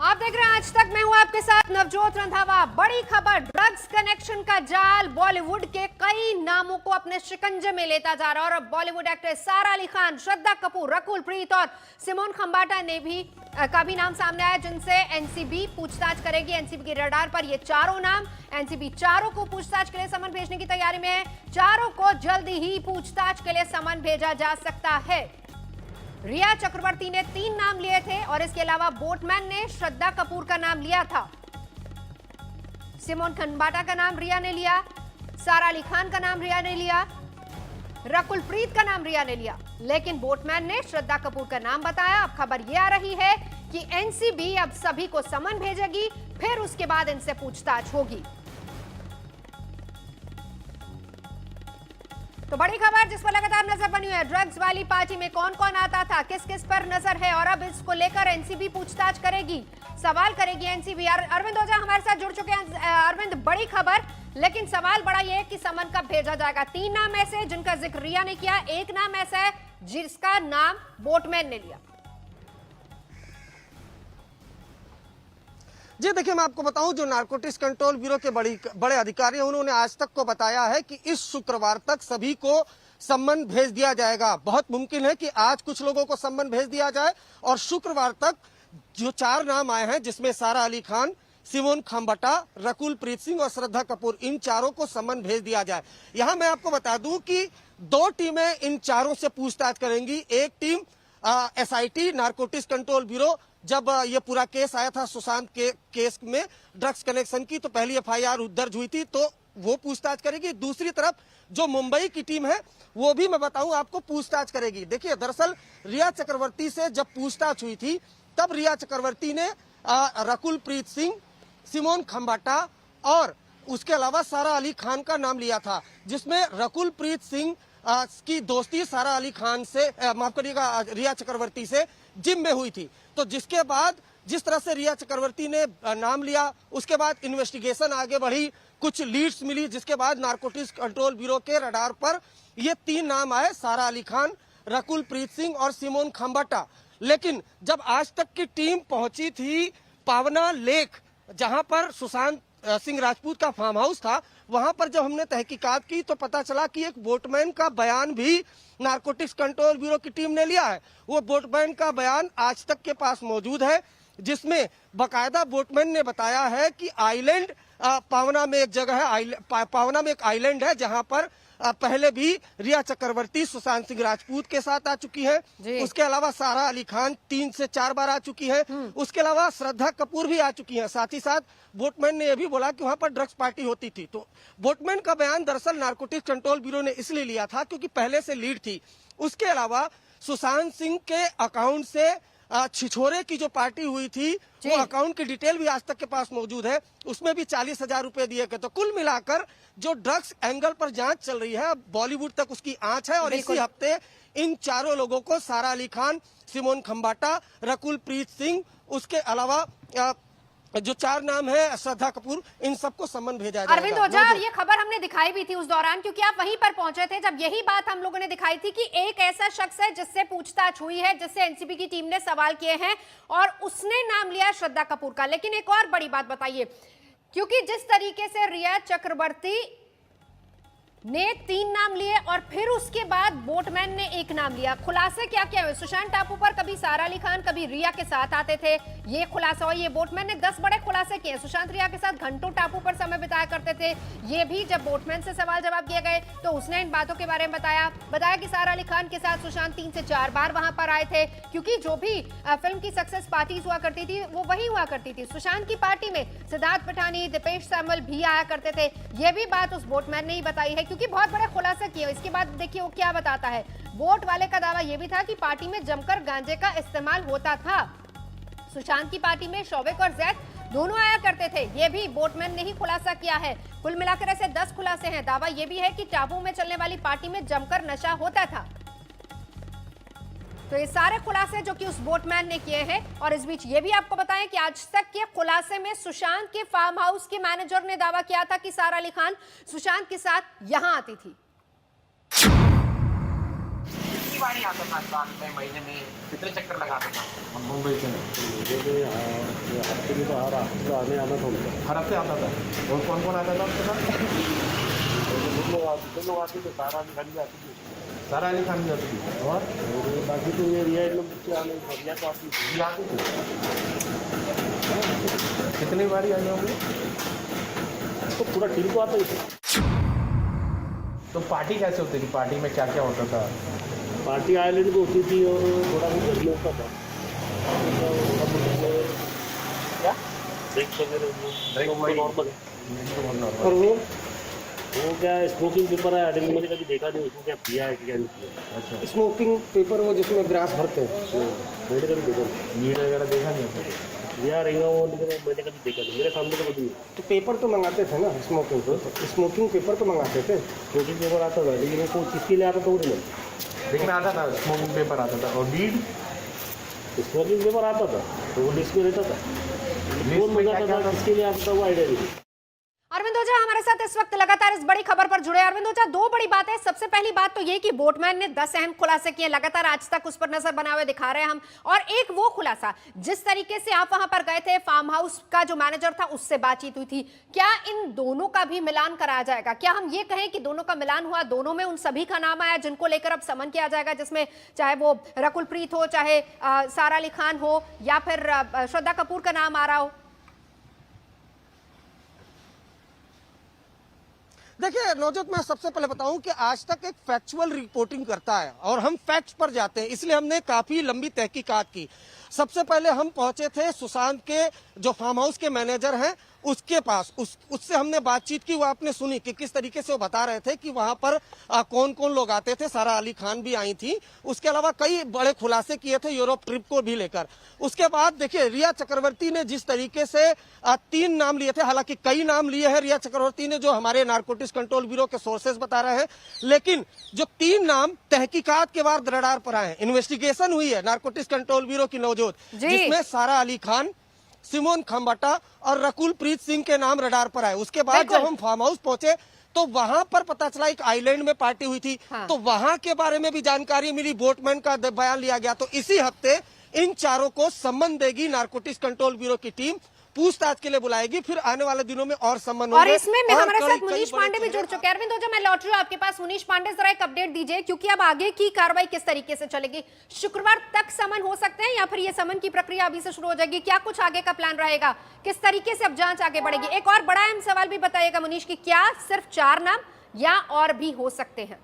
आप देख रहे हैं आज तक। मैं हूं आपके साथ नवजोत रंधावा। बड़ी खबर, ड्रग्स कनेक्शन का जाल बॉलीवुड के कई नामों को अपने शिकंजे में लेता जा रहा है और अब बॉलीवुड एक्ट्रेस सारा अली खान, श्रद्धा कपूर, रकुल प्रीत और सिमोन खंबाटा ने भी का भी नाम सामने आया, जिनसे एनसीबी पूछताछ करेगी। एनसीबी के रडार पर ये चारों नाम, एनसीबी चारों को पूछताछ के लिए समन भेजने की तैयारी में है। चारों को जल्दी ही पूछताछ के लिए समन भेजा जा सकता है। रिया चक्रवर्ती ने 3 नाम लिए थे और इसके अलावा बोटमैन ने श्रद्धा कपूर का नाम लिया था। सिमोन खंबाटा का नाम रिया ने लिया, सारा अली खान का नाम रिया ने लिया, रकुल प्रीत का नाम रिया ने लिया, लेकिन बोटमैन ने श्रद्धा कपूर का नाम बताया। अब खबर यह आ रही है कि एनसीबी अब सभी को समन भेजेगी, फिर उसके बाद इनसे पूछताछ होगी। तो बड़ी खबर जिस पर लगातार नजर बनी हुई है, ड्रग्स वाली पार्टी में कौन कौन आता था, किस किस पर नजर है और अब इसको लेकर एनसीबी पूछताछ करेगी, सवाल करेगी एनसीबी। अरविंद ओझा हमारे साथ जुड़ चुके हैं। अरविंद, बड़ी खबर, लेकिन सवाल बड़ा ये है कि समन कब भेजा जाएगा। 3 नाम ऐसे जिनका जिक्र रिया ने किया, एक नाम ऐसा है जिसका नाम बोटमैन ने लिया। जी देखिए, मैं आपको बताऊं, जो नारकोटिक्स कंट्रोल ब्यूरो के बड़े अधिकारी हैं, उन्होंने आज तक को बताया है कि इस शुक्रवार तक सभी को सम्मन भेज दिया जाएगा। बहुत मुमकिन है कि आज कुछ लोगों को सम्मन भेज दिया जाए और शुक्रवार तक जो 4 नाम आए हैं, जिसमें सारा अली खान, सिमोन खंबाटा, रकुल प्रीत सिंह और श्रद्धा कपूर, इन चारों को सम्मन भेज दिया जाए। यहाँ मैं आपको बता दूं कि 2 टीमें इन चारों से पूछताछ करेंगी। एक team SIT narcotics control bureau, जब ये पूरा केस आया था सुशांत के केस में ड्रग्स कनेक्शन की, तो पहली एफआईआर दर्ज हुई थी, तो वो पूछताछ करेगी। दूसरी तरफ जो मुंबई की टीम है, वो भी मैं बताऊं आपको पूछताछ करेगी। देखिए, दरअसल रिया चक्रवर्ती से जब पूछताछ हुई थी, तब रिया चक्रवर्ती ने रकुल प्रीत सिंह, सिमोन खंबाटा और उसके अलावा सारा अली खान का नाम लिया था, जिसमें रकुल प्रीत सिंह की दोस्ती सारा अली खान से, माफ करिएगा, रिया चक्रवर्ती से जिम में हुई थी। तो जिसके बाद जिस तरह से रिया चक्रवर्ती ने नाम लिया, उसके बाद इन्वेस्टिगेशन आगे बढ़ी, कुछ लीड्स मिली, जिसके बाद नारकोटिक्स कंट्रोल ब्यूरो के रडार पर ये 3 नाम आए, सारा अली खान, रकुल प्रीत सिंह और सिमोन खंबाटा। लेकिन जब आज तक की टीम पहुंची थी पावना लेक, जहां पर सुशांत सिंह राजपूत का फार्म हाउस था, वहां पर जब हमने तहकीकात की तो पता चला कि एक बोटमैन का बयान भी नारकोटिक्स कंट्रोल ब्यूरो की टीम ने लिया है। वो बोटमैन का बयान आज तक के पास मौजूद है, जिसमें बकायदा बोटमैन ने बताया है कि आइलैंड पावना में एक जगह है, पावना में एक आइलैंड है, जहां पर पहले भी रिया चक्रवर्ती सुशांत सिंह राजपूत के साथ आ चुकी है। उसके अलावा सारा अली खान 3 से 4 बार आ चुकी है। उसके अलावा श्रद्धा कपूर भी आ चुकी है। साथ ही साथ बोटमैन ने यह भी बोला कि वहां पर ड्रग्स पार्टी होती थी। तो बोटमैन का बयान दरअसल नारकोटिक्स कंट्रोल ब्यूरो ने इसलिए लिया था क्योंकि पहले से लीड थी। उसके अलावा सुशांत सिंह के अकाउंट से छिछोरे की जो पार्टी हुई थी, वो अकाउंट की डिटेल भी आज तक के पास मौजूद है, उसमें भी 40,000 रुपए दिए गए। तो कुल मिलाकर जो ड्रग्स एंगल पर जांच चल रही है, बॉलीवुड तक उसकी आंच है और इसी हफ्ते इन चारों लोगों को, सारा अली खान, सिमोन खंबाटा, रकुल प्रीत सिंह, उसके अलावा जो 4 नाम है श्रद्धा कपूर, इन सबको सम्मन भेजा जाएगा। अरविंद ओझा, ये खबर हमने दिखाई भी थी उस दौरान, क्योंकि आप वहीं पर पहुंचे थे जब यही बात हम लोगों ने दिखाई थी कि एक ऐसा शख्स है जिससे पूछताछ हुई है, जिससे एनसीबी की टीम ने सवाल किए हैं और उसने नाम लिया श्रद्धा कपूर का। लेकिन एक और बड़ी बात बताइए, क्योंकि जिस तरीके से रिया चक्रवर्ती ने 3 नाम लिए और फिर उसके बाद बोटमैन ने 1 नाम लिया, खुलासे क्या क्या हुए? सुशांत टापू पर कभी सारा अली खान, कभी रिया के साथ आते थे, ये खुलासा हुआ। ये बोटमैन ने 10 बड़े खुलासे किए। सुशांत रिया के साथ घंटों टापू पर समय बिताया करते थे। ये भी जब बोटमैन से सवाल जवाब किए गए तो उसने इन बातों के बारे में बताया कि सारा अली खान के साथ सुशांत 3 से 4 बार वहां पर आए थे, क्योंकि जो भी फिल्म की सक्सेस पार्टीज हुआ करती थी वो वही हुआ करती थी। सुशांत की पार्टी में सिद्धार्थ पठानी, दीपेश सैमुअल भी आया करते थे। ये भी बात उस बोटमैन ने ही बताई है, क्योंकि बहुत बड़े खुलासा किए। इसके बाद देखिए वो क्या बताता है। बोट वाले का दावा यह भी था कि पार्टी में जमकर गांजे का इस्तेमाल होता था। सुशांत की पार्टी में शौविक और जैद दोनों आया करते थे, यह भी बोटमैन ने ही खुलासा किया है। कुल मिलाकर ऐसे 10 खुलासे हैं। दावा यह भी है कि टापू में चलने वाली पार्टी में जमकर नशा होता था। तो ये सारे खुलासे जो कि उस बोटमैन ने किए हैं। और इस बीच ये भी आपको बताएं कि आज तक के खुलासे में सुशांत के फार्म हाउस के मैनेजर ने दावा किया था कि सारा अली खान सुशांत के साथ यहां आती थी। बारी आता था साल में, महीने में कितने चक्कर लगाता था? हम मुंबई से नहीं, हफ्ते में तो हर हफ्ते तो आने आना था उनका, हर हफ्ते आता था। और कौन कौन आता था उसके साथ? दो लोग आते थे, सारा अली खान भी आती थी सारा अली खान भी आती थी। और बाकी तो ये रिया लोग बच्चे आने रिया तो आती थी। ये आती थी। कितनी बारी आई होंगे? तो पूरा टीम तो आता ही था। तो पार्टी कैसे होती थी? पार्टी में क्या क्या होता था? पार्टी आइलैंड को होती थी और थोड़ा बहुत घर में होता था। क्या ड्रिंक्स वगैरह वही नॉर्मल है। और वो क्या स्मोकिंग पेपर है, आइलैंड मैंने कभी देखा नहीं उसको क्या किया है क्या नहीं किया। अच्छा, स्मोकिंग पेपर वो जिसमें ग्रास भरते हैं। मैंने कभी देखा नहीं, मीट वगैरह देखा नहीं आपने? लिया रहेगा वो, लेकिन मैंने कभी देखा नहीं, मेरे सामने तो कभी नहीं। तो पेपर तो मंगाते थे ना, स्मोकिंग पेपर तो मंगाते थे। स्मोकिंग पेपर आता था, लेकिन वो किसके लिए आता था वो नहीं मालूम। लेकिन आता था, स्मोकिंग पेपर आता था। और वीड? स्मोकिंग पेपर आता था तो वो लिस्ट में रहता था, कौन में क्या मंगाता क्या था, किसके लिए आता था वो आइडिया नहीं। अरविंद ओझा हमारे साथ इस वक्त लगातार इस बड़ी खबर पर जुड़े। अरविंद ओझा, दो बड़ी बातें। सबसे पहली बात तो ये कि बोटमैन ने 10 अहम खुलासे किए, लगातार आज तक उस पर नजर बनाए हुए दिखा रहे हैं हम। और एक वो खुलासा जिस तरीके से आप वहां पर गए थे, फार्म हाउस का जो मैनेजर था उससे बातचीत हुई थी, क्या इन दोनों का भी मिलान कराया जाएगा? क्या हम ये कहें कि दोनों का मिलान हुआ, दोनों में उन सभी का नाम आया जिनको लेकर अब समन किया जाएगा, जिसमें चाहे वो रकुल प्रीत हो, चाहे सारा अली खान हो, या फिर श्रद्धा कपूर का नाम आ रहा हो? देखिए नौजत, मैं सबसे पहले बताऊं कि आज तक एक फैक्चुअल रिपोर्टिंग करता है और हम फैक्ट्स पर जाते हैं, इसलिए हमने काफी लंबी तहकीकात की। सबसे पहले हम पहुंचे थे सुशांत के जो फार्म हाउस के मैनेजर हैं उसके पास, उससे हमने बातचीत की। वो आपने सुनी कि किस तरीके से वो बता रहे थे कि वहां पर कौन कौन लोग आते थे। सारा अली खान भी आई थी। उसके अलावा कई बड़े खुलासे किए थे यूरोप ट्रिप को भी लेकर। उसके बाद देखिए रिया चक्रवर्ती ने जिस तरीके से 3 नाम लिए थे, हालांकि कई नाम लिए हैं रिया चक्रवर्ती ने जो हमारे नारकोटिक्स कंट्रोल ब्यूरो के सोर्सेज बता रहे हैं, लेकिन जो 3 नाम तहकीकात के बाद रडार पर आए, इन्वेस्टिगेशन हुई है नारकोटिक्स कंट्रोल ब्यूरो की नवजोत, जिसमें सारा अली खान, सिमोन खम्बाटा और रकुल प्रीत सिंह के नाम रडार पर आए। उसके बाद जब हम फार्म हाउस पहुंचे तो वहां पर पता चला एक आइलैंड में पार्टी हुई थी। हाँ। तो वहां के बारे में भी जानकारी मिली, बोटमैन का बयान लिया गया। तो इसी हफ्ते इन चारों को सम्मन देगी नारकोटिक्स कंट्रोल ब्यूरो की टीम, पूछताछ के लिए बुलाएगी, फिर आने वाले दिनों में और सम्मन और होंगे। इसमें में हमारे साथ कई मुनीश बड़े पांडे भी जुड़ चुके हैं। अरविंद ओझा, मैं लौट रही हूं आपके पास। मुनीश पांडे, जरा एक अपडेट दीजिए, क्योंकि अब आगे की कार्रवाई किस तरीके से चलेगी? शुक्रवार तक समन हो सकते हैं या फिर ये समन की प्रक्रिया अभी से शुरू हो जाएगी? क्या कुछ आगे का प्लान रहेगा? किस तरीके से अब जांच आगे बढ़ेगी? एक और बड़ा अहम सवाल भी बताइएगा मुनीश, की क्या सिर्फ 4 नाम या और भी हो सकते हैं?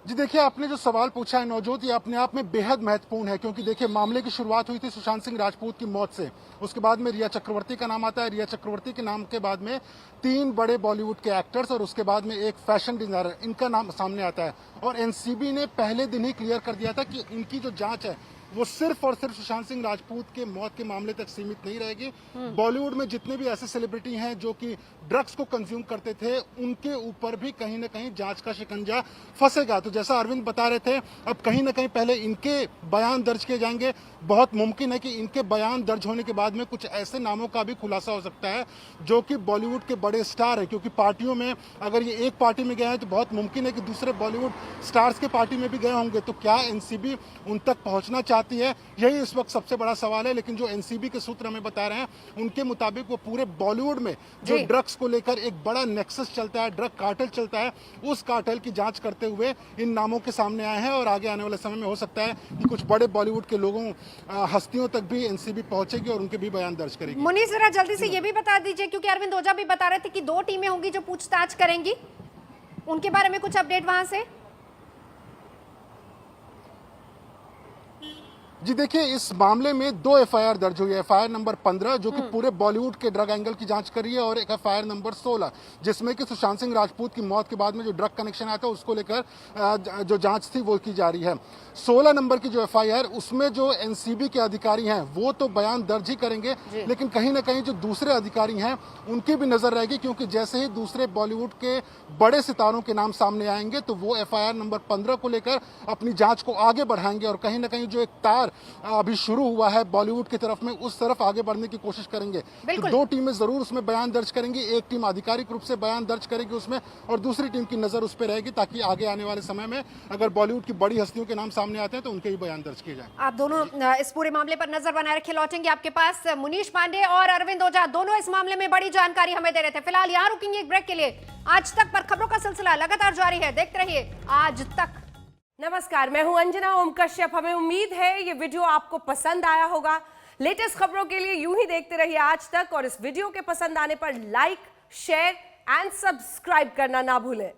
जी देखिए, आपने जो सवाल पूछा है नवजोत, ये अपने आप में बेहद महत्वपूर्ण है, क्योंकि देखिए मामले की शुरुआत हुई थी सुशांत सिंह राजपूत की मौत से। उसके बाद में रिया चक्रवर्ती का नाम आता है। रिया चक्रवर्ती के नाम के बाद में 3 बड़े बॉलीवुड के एक्टर्स और उसके बाद में एक फैशन डिजाइनर, इनका नाम सामने आता है। और एनसीबी ने पहले दिन ही क्लियर कर दिया था कि इनकी जो जांच है वो सिर्फ और सिर्फ सुशांत सिंह राजपूत के मौत के मामले तक सीमित नहीं रहेगी। बॉलीवुड में जितने भी ऐसे सेलिब्रिटी हैं जो कि ड्रग्स को कंज्यूम करते थे, उनके ऊपर भी कहीं ना कहीं जांच का शिकंजा फंसेगा। तो जैसा अरविंद बता रहे थे, अब कहीं ना कहीं पहले इनके बयान दर्ज किए जाएंगे। बहुत मुमकिन है कि इनके बयान दर्ज होने के बाद में कुछ ऐसे नामों का भी खुलासा हो सकता है जो कि बॉलीवुड के बड़े स्टार है, क्योंकि पार्टियों में अगर ये एक पार्टी में गए हैं तो बहुत मुमकिन है कि दूसरे बॉलीवुड स्टार्स के पार्टी में भी गए होंगे। तो क्या एनसीबी उन तक पहुंचना चाहती है, यही इस वक्त सबसे बड़ा सवाल है। लेकिन जो एनसीबी के सूत्र हमें बता रहे हैं, उनके मुताबिक वो पूरे बॉलीवुड में जो ड्रग्स को लेकर एक बड़ा नेक्सस चलता है, ड्रग कार्टेल चलता है, उस कार्टेल की जांच करते हुए इन नामों के सामने आए हैं। और आगे आने वाले समय में हो सकता है कि कुछ बड़े बॉलीवुड के लोगों, हस्तियों तक भी एनसीबी पहुंचेगी और उनके भी बयान दर्ज करेगी। मुनीश, जरा जल्दी से ये भी बता दीजिए, क्योंकि अरविंद ओझा भी बता रहे थे कि 2 टीमें होंगी जो पूछताछ करेंगी, उनके बारे में कुछ अपडेट वहां से? जी देखिए, इस मामले में 2 एफआईआर दर्ज हुई है। एफआईआर नंबर 15 जो कि पूरे बॉलीवुड के ड्रग एंगल की जांच कर रही है, और एक एफआईआर नंबर 16 जिसमें कि सुशांत सिंह राजपूत की मौत के बाद में जो ड्रग कनेक्शन आया था उसको लेकर जो जांच थी वो की जा रही है। 16 नंबर की जो एफआईआर, उसमें जो एनसीबी के अधिकारी हैं वो तो बयान दर्ज ही करेंगे, लेकिन कहीं ना कहीं जो दूसरे अधिकारी हैं उनकी भी नजर रहेगी, क्योंकि जैसे ही दूसरे बॉलीवुड के बड़े सितारों के नाम सामने आएंगे तो वो एफआईआर नंबर 15 को लेकर अपनी जांच को आगे बढ़ाएंगे। और कहीं ना कहीं जो एक तार सफर अभी शुरू हुआ है बॉलीवुड की तरफ में, उस तरफ आगे बढ़ने की कोशिश करेंगे। तो दो टीमें जरूर उसमें बयान दर्ज करेंगी, एक टीम आधिकारिक रूप से बयान दर्ज करेगी उसमें और दूसरी टीम की नजर उस पर रहेगी, ताकि आगे आने वाले समय में अगर बॉलीवुड की बड़ी हस्तियों के नाम सामने आते हैं तो उनके ही बयान दर्ज किए जाए। आप दोनों इस पूरे मामले पर नजर बनाए रखे, लौटेंगे आपके पास। मुनीश पांडे और अरविंद ओझा दोनों इस मामले में बड़ी जानकारी हमें दे रहे थे। फिलहाल यहाँ रुकेंगे एक ब्रेक के लिए। आज तक पर खबरों का सिलसिला लगातार जारी है, देखते रहिए आज तक। नमस्कार, मैं हूं अंजना ओम कश्यप। हमें उम्मीद है ये वीडियो आपको पसंद आया होगा। लेटेस्ट खबरों के लिए यूं ही देखते रहिए आज तक और इस वीडियो के पसंद आने पर लाइक, शेयर एंड सब्सक्राइब करना ना भूलें।